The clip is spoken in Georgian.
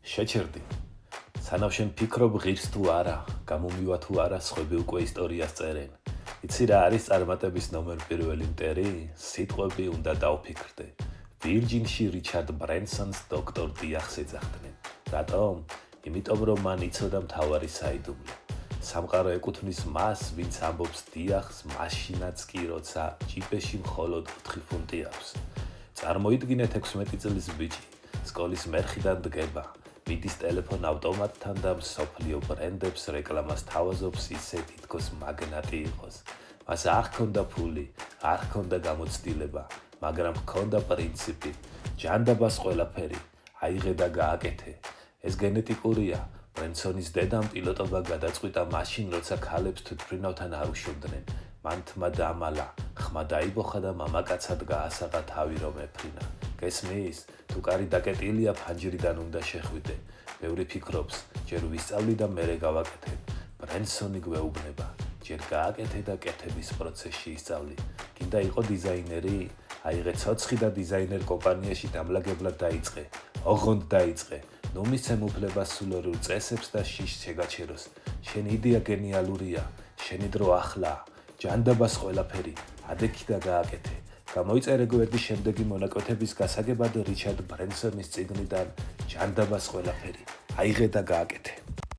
შეჩერდი. სანამ შენ ფიქრობ ღირს თუ არა, გამომივა თუ არა, სხვები უკვე ისტორიას წერენ. იცი რა არის წარმატების ნომერ პირველი მტერი? სიტყვები უნდა დავფიქრდე. ვირჯინში რიჩარდ ბრენსონს დოქტორ დიახს ეძახდნენ. რატომ? იმიტომ რომ მან იცოდა მთავარი საიდუმლო. სამყარო ეკუთვნის მას, ვინც ამბობს დიახს, მაშინაც კი, როცა ჯიპეში მხოლოდ 4 ფუნტი აქვს. წარმოიდგინეთ 16 წლის ბიჭი, სკოლის მერხიდან დგება, მიდის ტელეფონ ავტომატთან და მსოფლიო ბრენდებს რეკლამას თავაზობს ისე თითქოს მაგნატი იყოს. მას არ ჰქონდა ფული, არ ჰქონდა გამოცდილება, მაგრამ ჰქონდა პრინციპი, ჯანდაბას ყველაფერი, აიღე და გააკეთე. ეს გენეტიკურია. ბრენსონის დედამ პილოტობა გადაწყვიტა მაშინ, როცა ქალებს თვითმფრინავთან არ უშვებდნენ. მან თმა დამალა, ხმა დაიბოხა და მამაკაცად გაასაღა თავი რომ ეფრინა. გესმის? თუ კარი დაკეტილია, ფანჯრიდან უნდა შეხვიდე. ბევრი ფიქრობს, ჯერ ვისწავლი და მერე გავაკეთებ. ბრენსონი გვეუბნება, ჯერ გააკეთე და კეთების პროცესში ისწავლი. გინდა იყო დიზაინერი? აიღე ცოცხი და დიზაინერ კომპანიაში დამლაგებლად დაიწყე. ოღონდ დაიწყე. ნუ მისცემ უფლებას სულორულ წესებს და შიშს შეგაჩეროს. შენი იდეა გენიალურია, შენი დრო ახლა. ჯანდაბას ყველაფერი, ადექი და გააკეთე. გამოიწერე გვერდის შემდეგი მონაკვეთების გასაგებად რიჩარდ ბრენსონის წიგნიდან ჯანდაბას ყველაფერი, აიღე და გააკეთე.